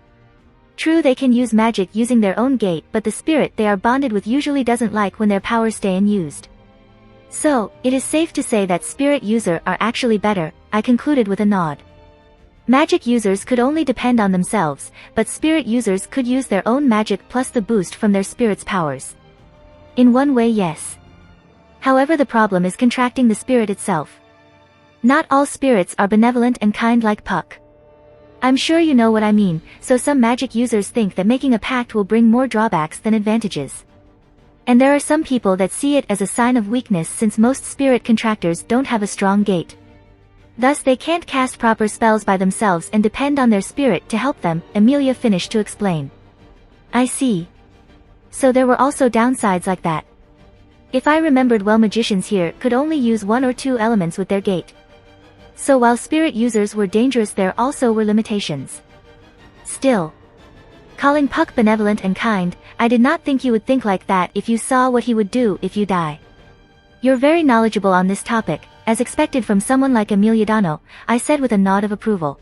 True, they can use magic using their own gate, but the spirit they are bonded with usually doesn't like when their powers stay unused. So, it is safe to say that spirit users are actually better, I concluded with a nod. Magic users could only depend on themselves, but spirit users could use their own magic plus the boost from their spirit's powers. In one way, yes. However, the problem is contracting the spirit itself. Not all spirits are benevolent and kind like Puck. I'm sure you know what I mean, so some magic users think that making a pact will bring more drawbacks than advantages. And there are some people that see it as a sign of weakness since most spirit contractors don't have a strong gate. Thus they can't cast proper spells by themselves and depend on their spirit to help them, Amelia finished to explain. I see. So there were also downsides like that. If I remembered well, magicians here could only use one or two elements with their gate. So while spirit users were dangerous, there also were limitations. Still, calling Puck benevolent and kind, I did not think you would think like that if you saw what he would do if you die. You're very knowledgeable on this topic, as expected from someone like Amelia Dano, I said with a nod of approval.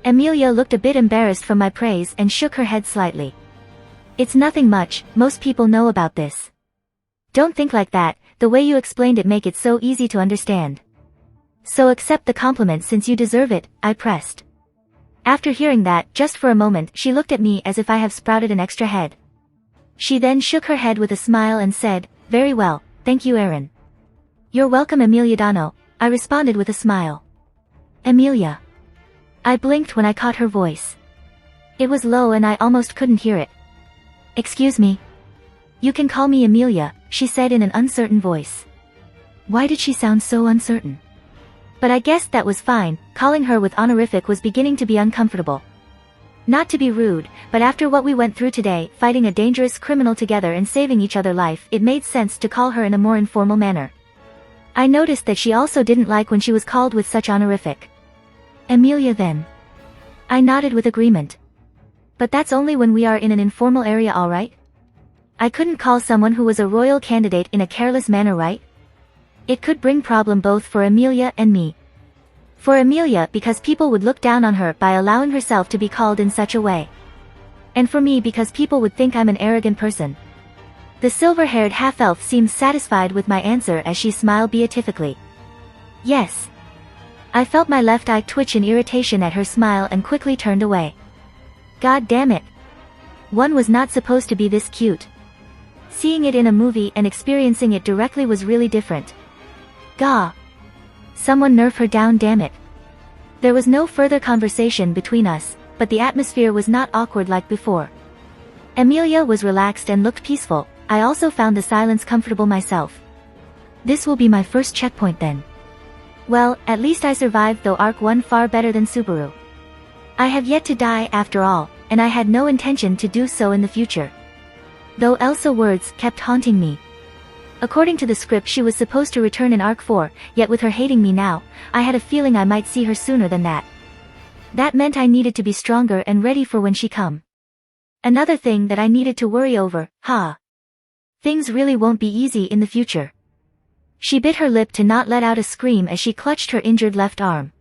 Amelia looked a bit embarrassed from my praise and shook her head slightly. It's nothing much, most people know about this. Don't think like that, the way you explained it make it so easy to understand. So accept the compliment since you deserve it, I pressed. After hearing that, just for a moment she looked at me as if I have sprouted an extra head. She then shook her head with a smile and said, very well, thank you, Aaron. You're welcome, Amelia Dano, I responded with a smile. Amelia. I blinked when I caught her voice. It was low and I almost couldn't hear it. Excuse me. You can call me Amelia, she said in an uncertain voice. Why did she sound so uncertain? But I guessed that was fine, calling her with honorific was beginning to be uncomfortable. Not to be rude, but after what we went through today, fighting a dangerous criminal together and saving each other life, it made sense to call her in a more informal manner. I noticed that she also didn't like when she was called with such honorific. Amelia then. I nodded with agreement. But that's only when we are in an informal area, alright? I couldn't call someone who was a royal candidate in a careless manner, right? It could bring problem both for Amelia and me. For Amelia because people would look down on her by allowing herself to be called in such a way. And for me because people would think I'm an arrogant person. The silver-haired half-elf seemed satisfied with my answer as she smiled beatifically. Yes. I felt my left eye twitch in irritation at her smile and quickly turned away. God damn it. One was not supposed to be this cute. Seeing it in a movie and experiencing it directly was really different. Gah. Someone nerf her down, damn it. There was no further conversation between us, but the atmosphere was not awkward like before. Amelia was relaxed and looked peaceful. I also found the silence comfortable myself. This will be my first checkpoint then. Well, at least I survived, though Arc 1 far better than Subaru. I have yet to die after all, and I had no intention to do so in the future. Though Elsa's words kept haunting me. According to the script she was supposed to return in Arc 4, yet with her hating me now, I had a feeling I might see her sooner than that. That meant I needed to be stronger and ready for when she come. Another thing that I needed to worry over, Things really won't be easy in the future. She bit her lip to not let out a scream as she clutched her injured left arm.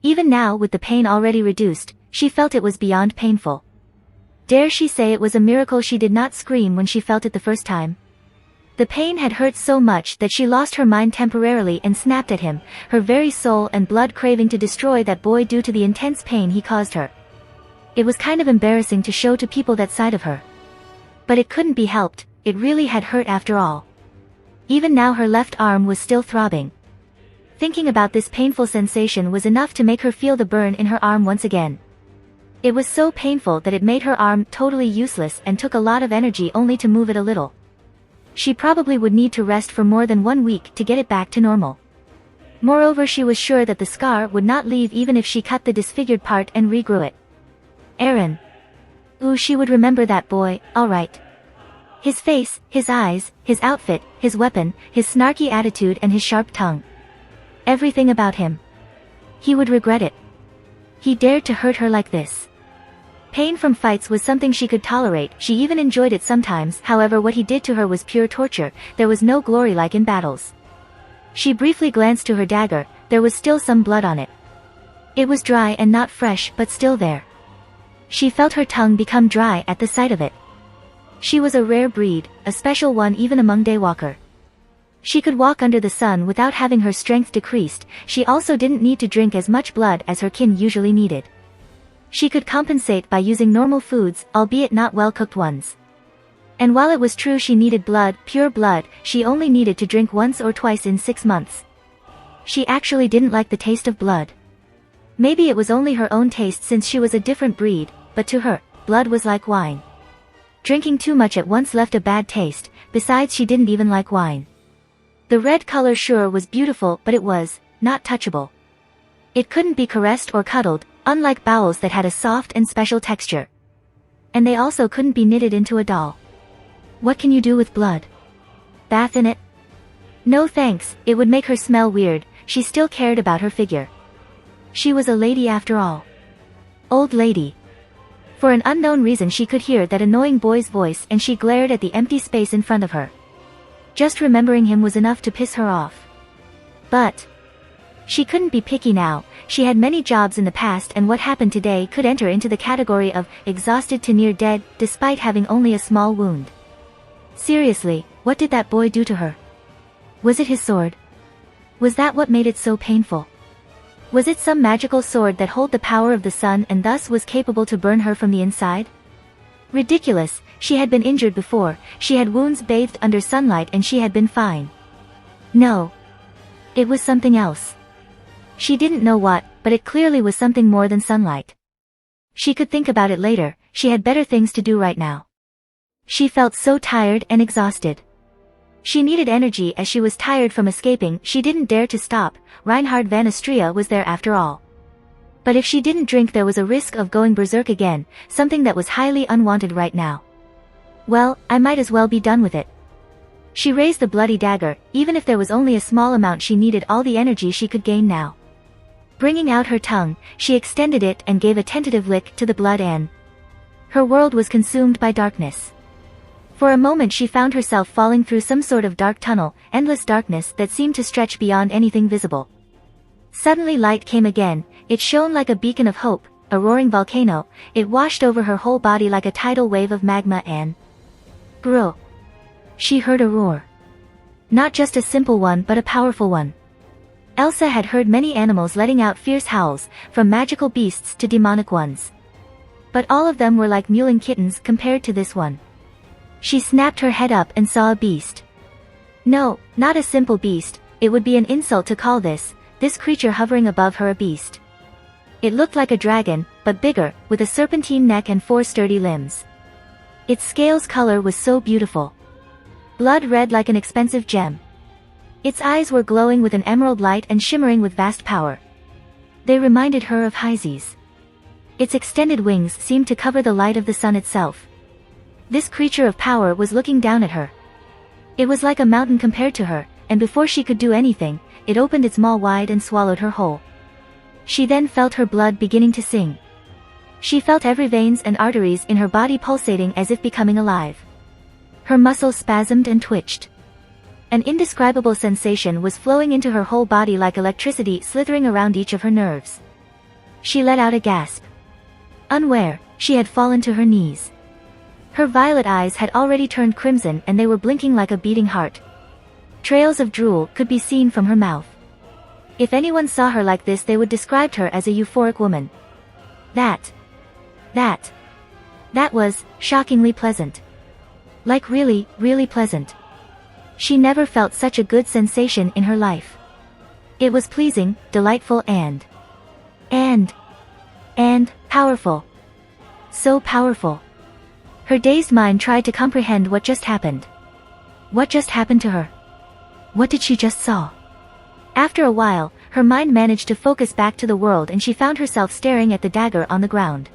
Even now, with the pain already reduced, she felt it was beyond painful. Dare she say it was a miracle she did not scream when she felt it the first time? The pain had hurt so much that she lost her mind temporarily and snapped at him, her very soul and blood craving to destroy that boy due to the intense pain he caused her. It was kind of embarrassing to show to people that side of her. But it couldn't be helped, it really had hurt after all. Even now her left arm was still throbbing. Thinking about this painful sensation was enough to make her feel the burn in her arm once again. It was so painful that it made her arm totally useless and took a lot of energy only to move it a little. She probably would need to rest for more than 1 week to get it back to normal. Moreover, she was sure that the scar would not leave even if she cut the disfigured part and regrew it. Aaron. Ooh, she would remember that boy, alright. His face, his eyes, his outfit, his weapon, his snarky attitude and his sharp tongue. Everything about him. He would regret it. He dared to hurt her like this. Pain from fights was something she could tolerate, she even enjoyed it sometimes, however what he did to her was pure torture, there was no glory like in battles. She briefly glanced to her dagger, there was still some blood on it. It was dry and not fresh but still there. She felt her tongue become dry at the sight of it. She was a rare breed, a special one even among daywalker. She could walk under the sun without having her strength decreased. She also didn't need to drink as much blood as her kin usually needed. She could compensate by using normal foods, albeit not well-cooked ones. And while it was true she needed blood, pure blood, she only needed to drink once or twice in 6 months. She actually didn't like the taste of blood. Maybe it was only her own taste since she was a different breed, but to her, blood was like wine. Drinking too much at once left a bad taste, besides she didn't even like wine. The red color sure was beautiful, but it was not touchable. It couldn't be caressed or cuddled, unlike bowels that had a soft and special texture. And they also couldn't be knitted into a doll. What can you do with blood? Bath in it? No thanks, it would make her smell weird. She still cared about her figure. She was a lady after all. Old lady. For an unknown reason she could hear that annoying boy's voice and she glared at the empty space in front of her. Just remembering him was enough to piss her off. But she couldn't be picky now. She had many jobs in the past and what happened today could enter into the category of exhausted to near dead, despite having only a small wound. Seriously, what did that boy do to her? Was it his sword? Was that what made it so painful? Was it some magical sword that held the power of the sun and thus was capable to burn her from the inside? Ridiculous, she had been injured before, she had wounds bathed under sunlight and she had been fine. No. It was something else. She didn't know what, but it clearly was something more than sunlight. She could think about it later, she had better things to do right now. She felt so tired and exhausted. She needed energy as she was tired from escaping. She didn't dare to stop. Reinhard van Astria was there after all. But if she didn't drink there was a risk of going berserk again, something that was highly unwanted right now. Well, I might as well be done with it. She raised the bloody dagger. Even if there was only a small amount she needed all the energy she could gain now. Bringing out her tongue, she extended it and gave a tentative lick to the blood and her world was consumed by darkness. For a moment she found herself falling through some sort of dark tunnel, endless darkness that seemed to stretch beyond anything visible. Suddenly light came again, it shone like a beacon of hope, a roaring volcano, it washed over her whole body like a tidal wave of magma and Bro. She heard a roar. Not just a simple one but a powerful one. Elsa had heard many animals letting out fierce howls, from magical beasts to demonic ones. But all of them were like mewling kittens compared to this one. She snapped her head up and saw a beast. No, not a simple beast, it would be an insult to call this creature hovering above her a beast. It looked like a dragon, but bigger, with a serpentine neck and 4 sturdy limbs. Its scales color was so beautiful. Blood red like an expensive gem. Its eyes were glowing with an emerald light and shimmering with vast power. They reminded her of Hyzes. Its extended wings seemed to cover the light of the sun itself. This creature of power was looking down at her. It was like a mountain compared to her, and before she could do anything, it opened its maw wide and swallowed her whole. She then felt her blood beginning to sing. She felt every veins and arteries in her body pulsating as if becoming alive. Her muscles spasmed and twitched. An indescribable sensation was flowing into her whole body like electricity slithering around each of her nerves. She let out a gasp. Unaware, she had fallen to her knees. Her violet eyes had already turned crimson and they were blinking like a beating heart. Trails of drool could be seen from her mouth. If anyone saw her like this they would describe her as a euphoric woman. That was shockingly pleasant. Like really, really pleasant. She never felt such a good sensation in her life. It was pleasing, delightful and powerful. So powerful. Her dazed mind tried to comprehend what just happened. What just happened to her? What did she just saw? After a while, her mind managed to focus back to the world and she found herself staring at the dagger on the ground.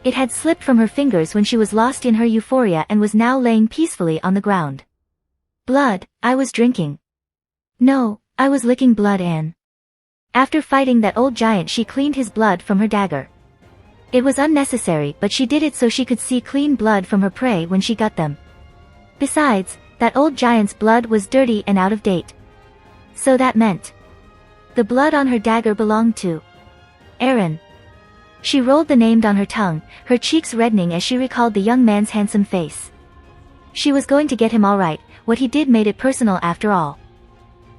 It had slipped from her fingers when she was lost in her euphoria and was now laying peacefully on the ground. Blood, I was drinking. No, I was licking blood and after fighting that old giant she cleaned his blood from her dagger. It was unnecessary but she did it so she could see clean blood from her prey when she got them. Besides, that old giant's blood was dirty and out of date. So that meant The blood on her dagger belonged to Aaron. She rolled the name on her tongue, her cheeks reddening as she recalled the young man's handsome face. She was going to get him all right, what he did made it personal after all.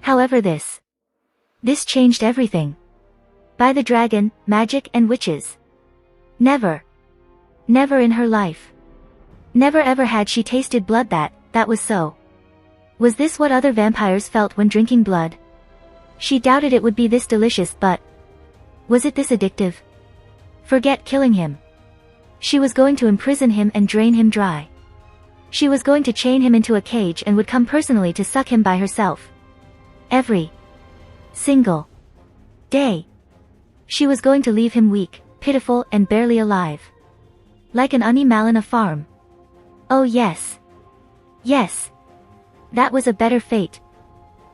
However this changed everything. By the dragon, magic and witches. Never in her life. Never ever had she tasted blood that was so. Was this what other vampires felt when drinking blood? She doubted it would be this delicious, but was it this addictive? Forget killing him. She was going to imprison him and drain him dry. She was going to chain him into a cage and would come personally to suck him by herself. Every single day. She was going to leave him weak, pitiful and barely alive. Like an animal in a farm. Oh yes. Yes. That was a better fate.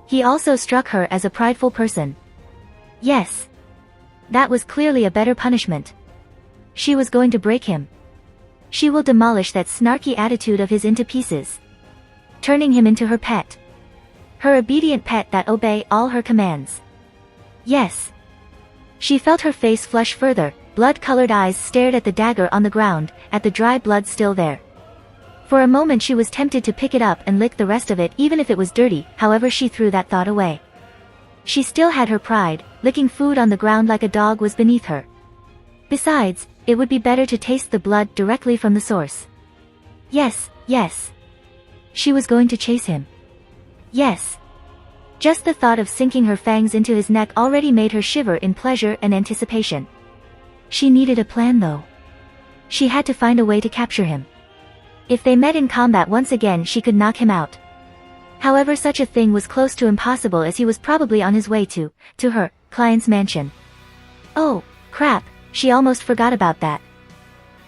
He also struck her as a prideful person. Yes. That was clearly a better punishment. She was going to break him. She will demolish that snarky attitude of his into pieces. Turning him into her pet. Her obedient pet that obey all her commands. Yes. She felt her face flush further, blood-colored eyes stared at the dagger on the ground, at the dry blood still there. For a moment she was tempted to pick it up and lick the rest of it even if it was dirty, however she threw that thought away. She still had her pride, licking food on the ground like a dog was beneath her. Besides, it would be better to taste the blood directly from the source. Yes, yes. She was going to chase him. Yes. Just the thought of sinking her fangs into his neck already made her shiver in pleasure and anticipation. She needed a plan though. She had to find a way to capture him. If they met in combat once again she could knock him out. However, such a thing was close to impossible as he was probably on his way to her client's mansion. Oh, crap, she almost forgot about that.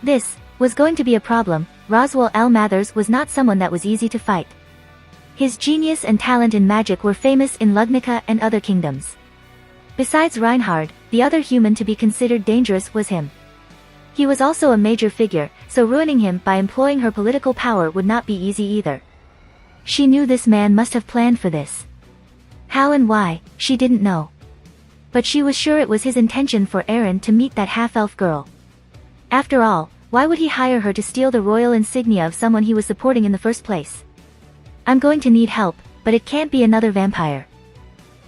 This was going to be a problem. Roswell L. Mathers was not someone that was easy to fight. His genius and talent in magic were famous in Ludnica and other kingdoms. Besides Reinhard, the other human to be considered dangerous was him. He was also a major figure, so ruining him by employing her political power would not be easy either. She knew this man must have planned for this. How and why, she didn't know. But she was sure it was his intention for Aaron to meet that half-elf girl. After all, why would he hire her to steal the royal insignia of someone he was supporting in the first place? I'm going to need help, but it can't be another vampire.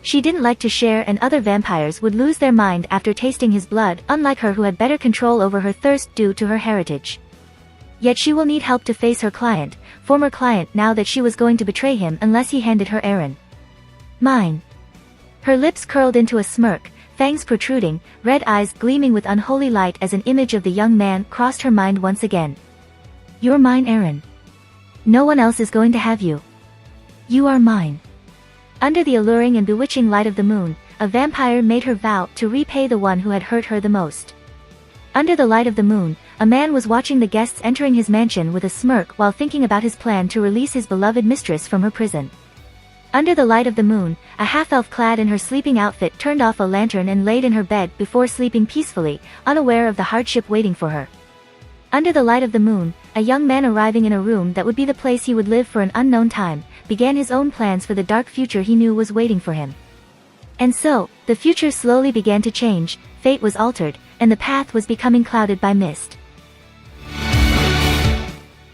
She didn't like to share, and other vampires would lose their mind after tasting his blood, unlike her who had better control over her thirst due to her heritage. Yet she will need help to face her client, former client, now that she was going to betray him unless he handed her Aaron. Mine. Her lips curled into a smirk, fangs protruding, red eyes gleaming with unholy light as an image of the young man crossed her mind once again. You're mine, Aaron. No one else is going to have you. You are mine. Under the alluring and bewitching light of the moon, a vampire made her vow to repay the one who had hurt her the most. Under the light of the moon, a man was watching the guests entering his mansion with a smirk while thinking about his plan to release his beloved mistress from her prison. Under the light of the moon, a half-elf clad in her sleeping outfit turned off a lantern and laid in her bed before sleeping peacefully, unaware of the hardship waiting for her. Under the light of the moon, a young man arriving in a room that would be the place he would live for an unknown time, began his own plans for the dark future he knew was waiting for him. And so, the future slowly began to change, fate was altered, and the path was becoming clouded by mist.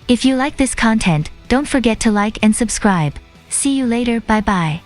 If you like this content, don't forget to like and subscribe. See you later, bye bye.